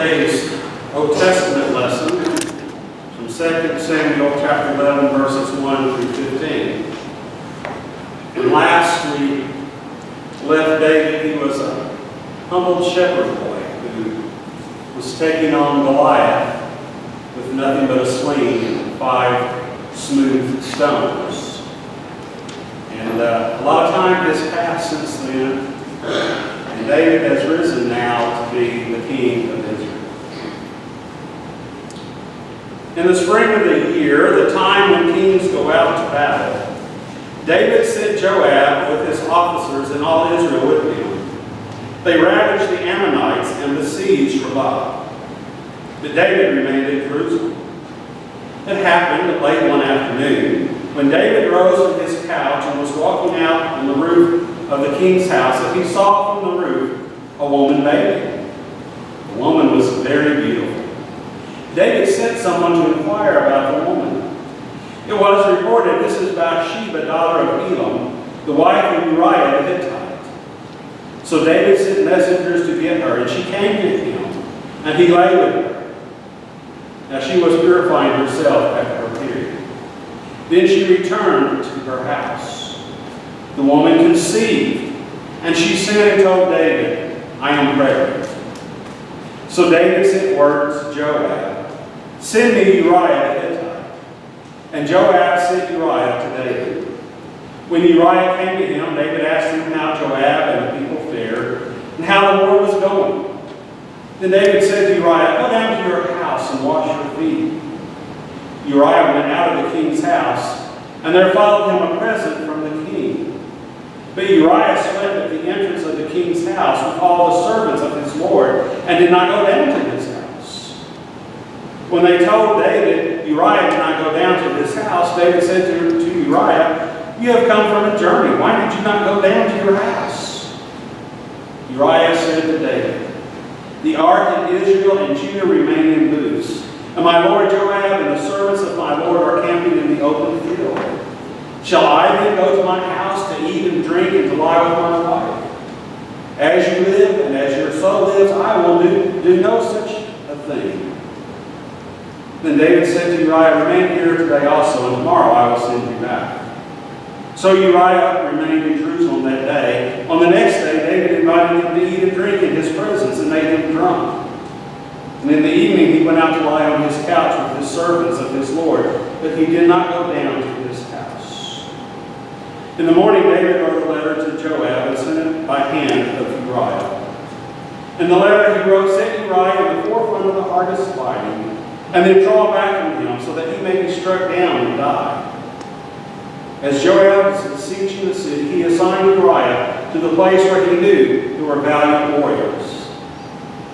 today's Old Testament lesson from 2 Samuel chapter 11, verses 1 through 15. And last we left David. He was a humble shepherd boy who was taking on Goliath with nothing but a sling and 5 smooth stones. And a lot of time has passed since then. And David has risen now to be the king of Israel. In the spring of the year, the time when kings go out to battle, David sent Joab with his officers and all Israel with him. They ravaged the Ammonites and besieged Rabbah. But David remained in Jerusalem. It happened late one afternoon, when David rose from his couch and was walking out on the roof of the king's house, that he saw from the roof a woman bathing. The woman was very beautiful. David sent someone to inquire about the woman. It was reported, "This is Bathsheba, daughter of Elam, the wife of Uriah the Hittite." So David sent messengers to get her, and she came to him, and he lay with her. Now she was purifying herself after her period. Then she returned to her house. The woman conceived, and she sent and told David, "I am pregnant." So David sent word to Joab, "Send me Uriah the Hittite." And Joab sent Uriah to David. When Uriah came to him, David asked him how Joab and the people fared, and how the war was going. Then David said to Uriah, "Go down to your house and wash your feet." Uriah went out of the king's house, and there followed him a present from the king. But Uriah slept at the entrance of the king's house with all the servants of his lord, and did not go down to his house. When they told David Uriah did not go down to his house, David said to Uriah, "You have come from a journey. Why did you not go down to your house?" Uriah said to David, "The ark of Israel and Judah remain in booths, and my lord Joab and the servants of my lord are camping in the open field. Shall I then go to my house to eat and drink and to lie with my wife? As you live and as your soul lives, I will do no such a thing." Then David said to Uriah, "Remain here today also, and tomorrow I will send you back." So Uriah remained in Jerusalem that day. On the next day, David invited him to eat and drink in his presence and made him drunk. And in the evening he went out to lie on his couch with his servants of his lord, but he did not go down to his house. In the morning David wrote a letter to Joab and sent it by hand of Uriah. In the letter he wrote, "Set Uriah in the forefront of the hardest fighting, and then draw back from him, so that he may be struck down and die." As Joab was besieging the city, he assigned Uriah to the place where he knew there were valiant warriors.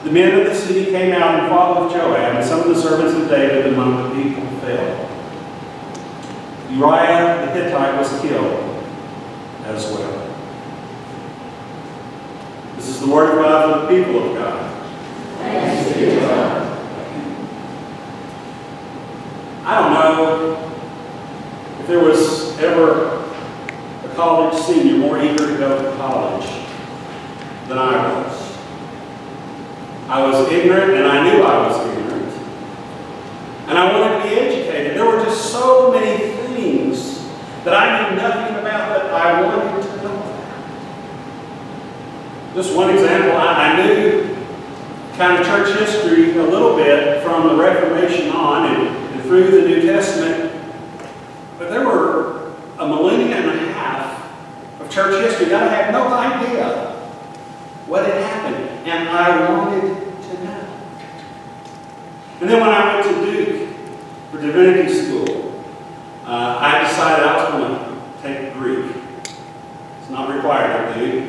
The men of the city came out and fought with Joab, and some of the servants of David among the people fell. Uriah the Hittite was killed as well. This is the word of God for the people of God. Thanks be to God. I don't know if there was ever a college senior more eager to go to college than I was. I was ignorant, and I knew I was ignorant. And I wanted to be educated. There were just so many things that I knew nothing about that I wanted to know about. Just one example, I knew kind of church history a little bit from the Reformation on and through the New Testament. But there were a millennium and a half of church history that I had no idea what had happened, and I wanted to know. And then when I went to Duke for divinity school, I decided I was going to take Greek. It's not required at Duke.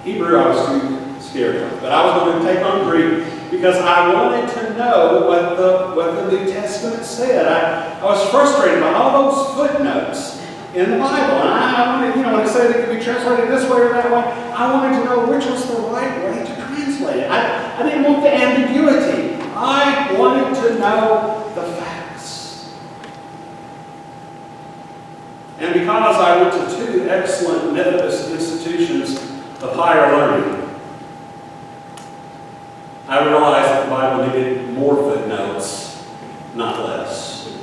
Hebrew I was too scared of, but I was going to take on Greek because I wanted to know what the New Testament said. I was frustrated by all those footnotes in the Bible. And I wanted, when it said it could be translated this way or that way, I wanted to know which was the right way to translate it. I didn't want the ambiguity. I wanted to know the facts. And because I went to 2 excellent Methodist institutions of higher learning, I realized that the Bible needed more footnotes, not less.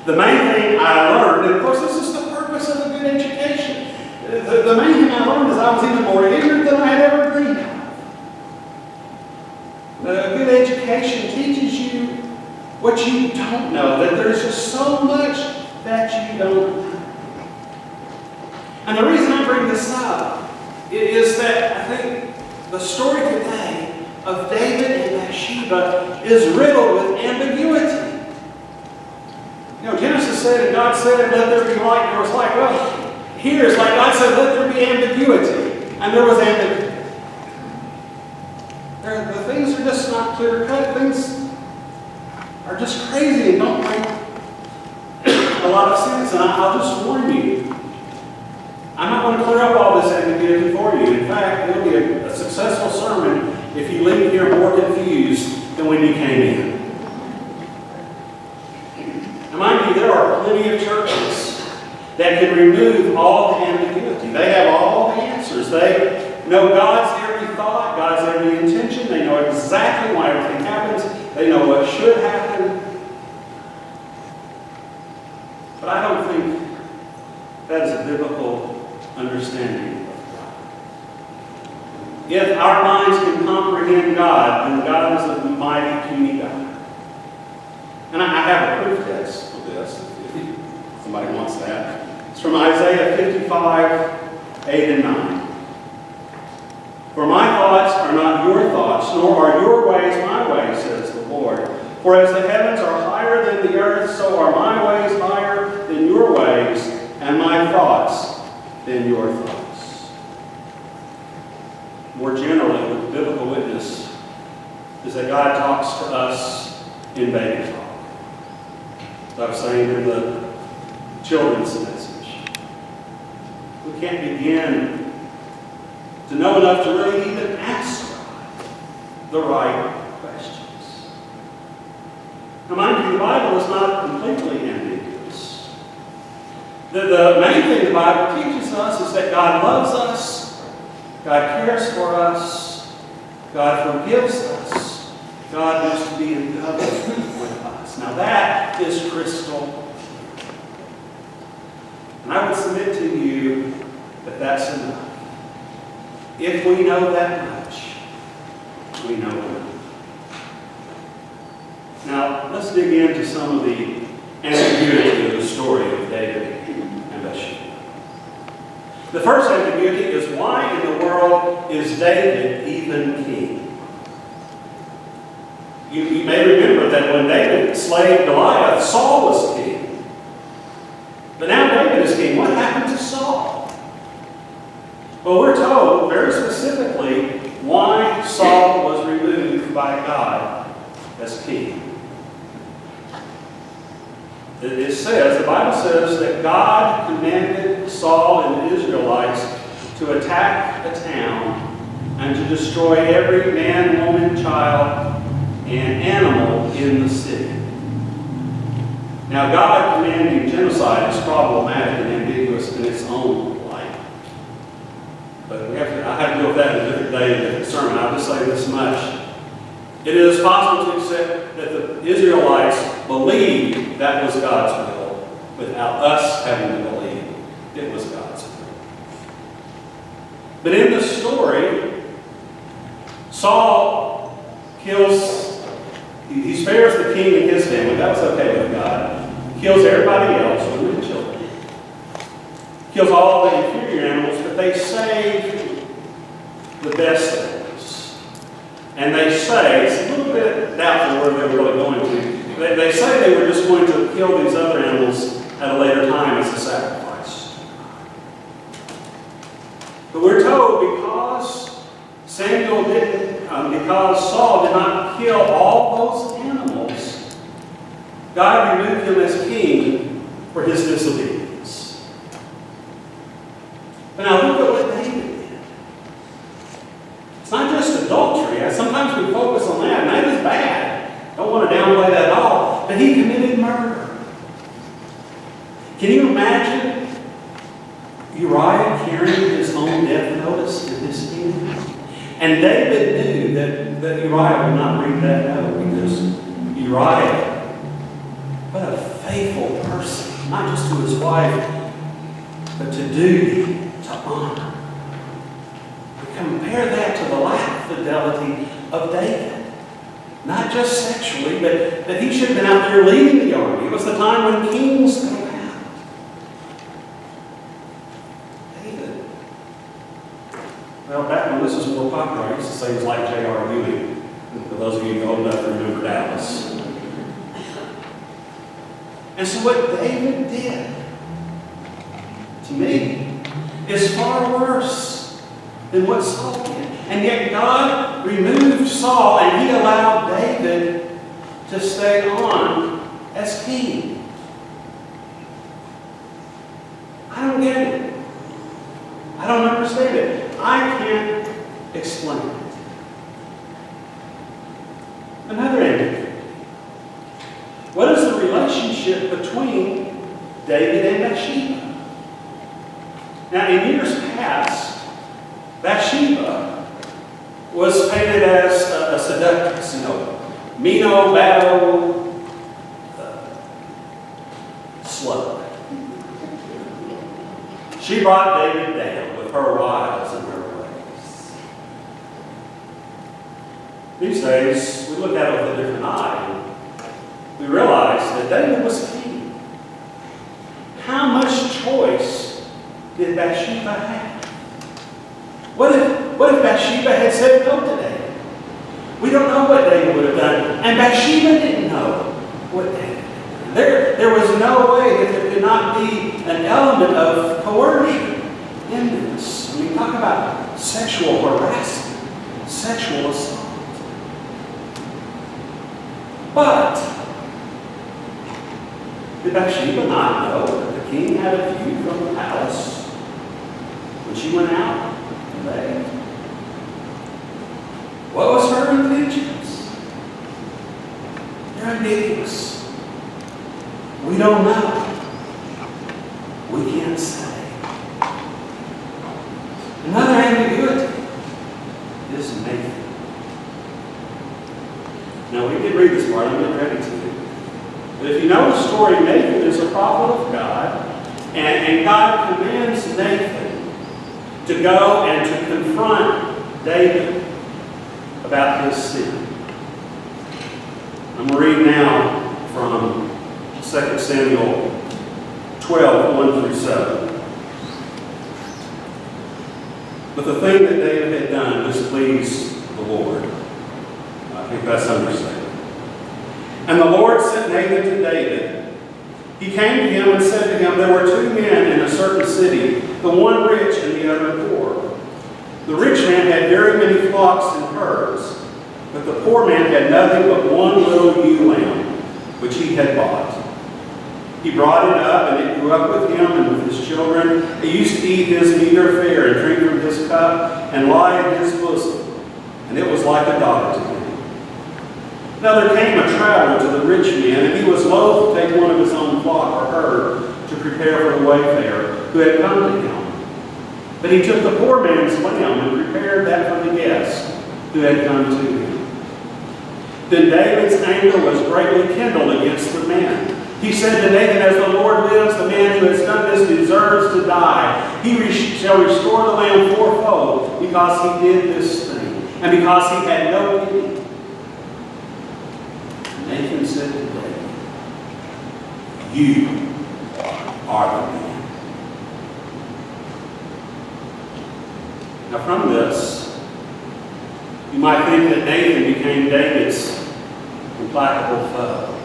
The main thing I learned, and of course this is the purpose of a good education, the main thing I learned is I was even more ignorant than I had ever dreamed of. A good education teaches you what you don't know, that there's just so much that you don't know. And the reason I bring this up is that I think the story today of David and Bathsheba is riddled with ambiguity. You know, Genesis said, and God said, let there be light. And there was light. Well, here it's like God said, let there be ambiguity. And there was ambiguity. The things are just not clear cut. Things are just crazy and don't make a lot of sense. And I'll just warn you, I'm not going to clear up all this ambiguity for you. In fact, it'll be a successful sermon if you leave here more confused than when you came in. Now, mind you, there are plenty of churches that can remove all the ambiguity. They have all the answers. They know God's every thought, God's every intention. They know exactly why everything happens. They know what should happen. But I don't think that is a biblical understanding of God. If our minds can comprehend God, then God is a mighty, puny God. And I have a proof text for this, if somebody wants that. It's from Isaiah 55, 8 and 9. For my thoughts are not your thoughts, nor are your ways my ways, says the Lord. For as the heavens are higher than the earth, so are my ways higher than your ways, and my thoughts than your thoughts. More generally, the biblical witness is that God talks to us in baby talk. As I was saying in the children's message, we can't begin to know enough to really even ask God the right questions. Now, mind you, the Bible is not completely ambiguous. The main thing the Bible teaches us is that God loves us, God cares for us, God forgives us, God wants to be in covenant with us. Now that is crystal clear. And I would submit to you that that's enough. If we know that much, we know enough. Now, let's dig into some of the ambiguity of the story of David and Bathsheba. The first ambiguity is, why in the world is David even king? You may remember that when David slayed Goliath, Saul was king. But now David is king. What happened to Saul? Well, we're told very specifically why Saul was removed by God as king. It says, the Bible says that God commanded Saul and the Israelites to attack a town and to destroy every man, woman, child, and animal in the city. Now, God commanding genocide is problematic and ambiguous in its own light. But I have to deal with that in a different day, in a different sermon. I'll just say this much. It is possible to accept that the Israelites believed that was God's will without us having to believe it was God's will. But in the story, Saul kills, he spares the king and his family. That was okay with God. He kills everybody else, women and children. Kills all the inferior animals, but they save the best animals. And they say, it's a little bit doubtful where they were really going to. They say they were just going to kill these other animals at a later time as a sacrifice. But we're told because because Saul did not kill all those animals, God removed him as king for his disobedience. But now look at what David did. It's not just adultery. Sometimes we focus on that, and that is bad. Don't want to downplay that at all. But he committed murder. Can you imagine Uriah carrying his own death notice in his hand? And David knew that that Uriah would not read that note, because Uriah, what a faithful person, not just to his wife, but to duty, to honor. Compare that to the lack of fidelity of David. Not just sexually, but that he should have been out there leading the army. It was the time when kings go out. David. Well, back when this was more popular, I used to say he was like J.R. Ewing. For those of you old enough to remember Dallas. And so what David did, to me, is far worse than what Saul did. And yet God removed Saul and he allowed David to stay on as king. I don't get it. I don't understand it. I can't explain it. Another ambiguity. What is the relationship between David and Bathsheba? Now, in years past, Bathsheba was painted as a seductress, Mino, Battle, slut. She brought David down with her wiles and her ways. These days, we look at it with a different eye, and we realize that David was king. How much choice did Bathsheba have? What if Bathsheba had said no to David? We don't know what David would have done. And Bathsheba didn't know what David did. There was no way that there could not be an element of coercion in this. I mean, talk about sexual harassment, sexual assault. But did Bathsheba not know that the king had a view from the palace when she went out? What was her intentions? They're ambiguous. We don't know. We can't say. Another ambiguity is Nathan. Now, we did read this part. I'm getting ready to. But if you know the story, Nathan is a prophet of God, and God commands Nathan to go and to confront David about his sin. I'm going to read now from 2 Samuel 12, 1 through 7. But the thing that David had done displeased the Lord. I think that's understated. And the Lord sent Nathan to David. He came to him and said to him, there were two men in a certain city, the one rich and the other poor. The rich man had very many flocks and herds, but the poor man had nothing but one little ewe lamb, which he had bought. He brought it up, and it grew up with him and with his children. It used to eat his meager fare and drink from his cup and lie in his bosom, and it was like a daughter to him. Now there came a traveler to the rich man, and he was loath to take one of his own flock or herd to prepare for the wayfarer who had come to him. But he took the poor man's lamb and prepared that for the guest who had come to him. Then David's anger was greatly kindled against the man. He said to Nathan, as the Lord lives, the man who has done this deserves to die. He shall restore the lamb fourfold because he did this thing, and because he had no pity. Nathan said to David, you are the man. Now from this, you might think that Nathan became David's implacable foe.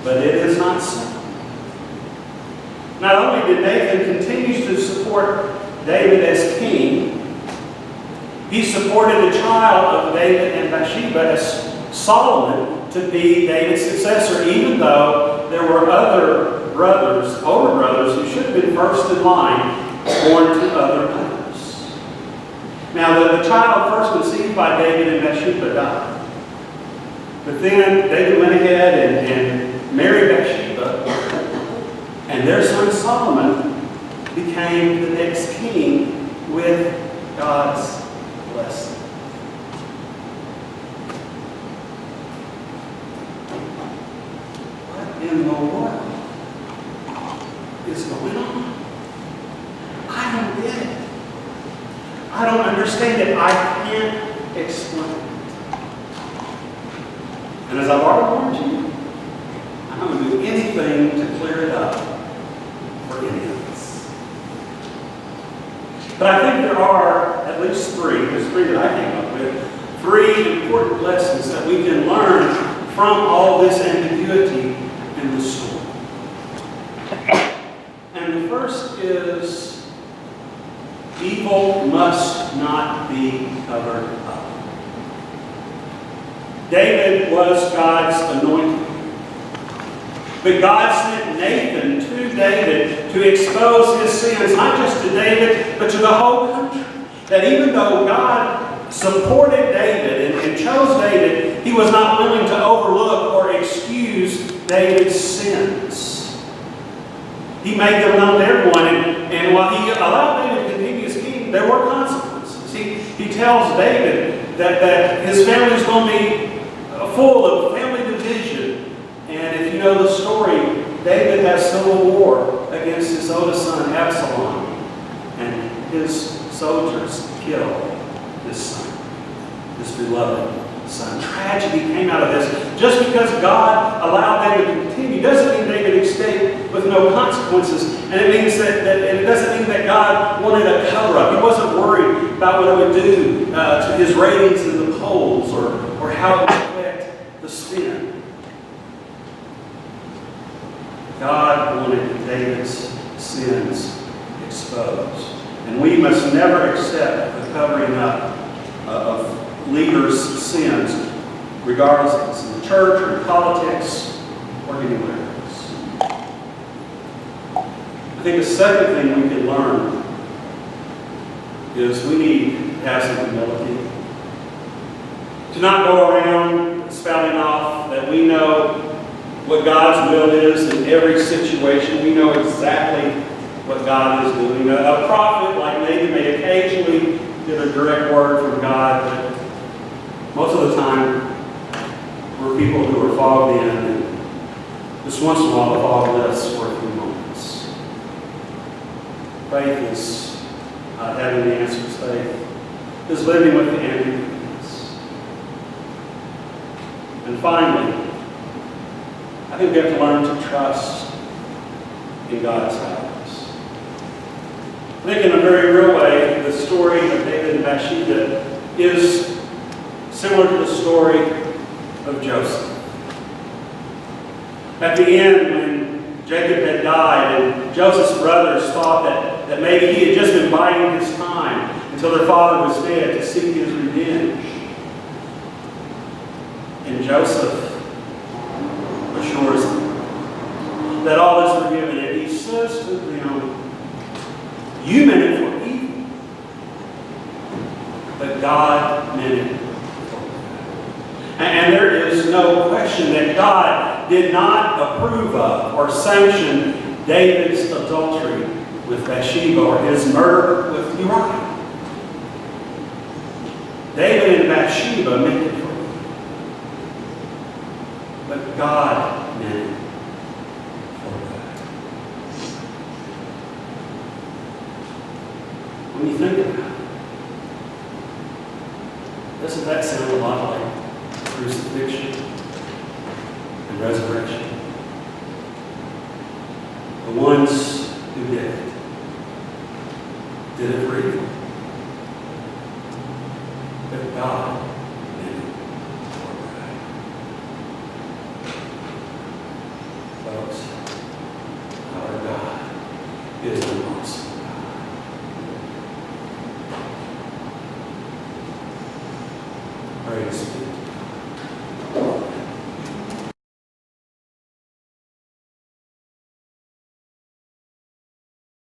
But it is not so. Not only did Nathan continue to support David as king, he supported the child of David and Bathsheba as Solomon to be David's successor, even though there were other brothers, older brothers, who should have been first in line, born to other mothers. Now, the child first conceived by David and Bathsheba died. But then David went ahead and married Bathsheba, and their son Solomon became the next king with God's blessing. is going on? I don't get it. I don't understand it. I can't explain it. And as I've already warned you, I'm going to do anything to clear it up for any of us. But I think there are at least three, there's three that I came up with, three important lessons that we can learn from all this ambiguity in the story. And the first is, evil must not be covered up. David was God's anointed. But God sent Nathan to David to expose his sins, not just to David, but to the whole country. That even though God supported David and chose David, he was not willing to overlook or excuse David's sins. He made them known to everyone, and while he allowed David to continue as king, there were consequences. He tells David that his family is going to be full of family division. And if you know the story, David has civil war against his oldest son, Absalom. And his soldiers kill his son, his beloved son. Tragedy came out of this. Just because God allowed David to continue doesn't mean David escaped with no consequences. And it means and it doesn't mean that God wanted a cover-up. He wasn't worried about what it would do to his ratings in the polls or how it would affect the sin. God wanted David's sins exposed. And we must never accept the covering up of leaders' sins, regardless if it's in the church or in politics or anywhere else. I think the second thing we can learn is we need to have some humility. To not go around spouting off that we know what God's will is in every situation. We know exactly what God is doing. A prophet like Nathan may occasionally get a direct word from God, but most of the time we're people who are fogged in, and just once in a while the fog lifts for a few moments. Faith is not having the answers. Faith is living with the ambiguities. And finally, I think we have to learn to trust in God's guidance. I think in a very real way, the story of David and Bathsheba is similar to the story of Joseph. At the end, when Jacob had died and Joseph's brothers thought that maybe he had just been biding his time until their father was dead to seek his revenge. And Joseph assures them that all is forgiven. And he says to them, you meant it for evil, but God meant it for good. And there is no question that God did not approve of or sanction David's adultery with Bathsheba or his murder with Uriah. David and Bathsheba meant it for evil, but God meant it for good. When you think about it, doesn't that sound a lot like crucifixion and resurrection? The ones who did it for evil, but God meant it for good. Folks, our God is an awesome God. Praise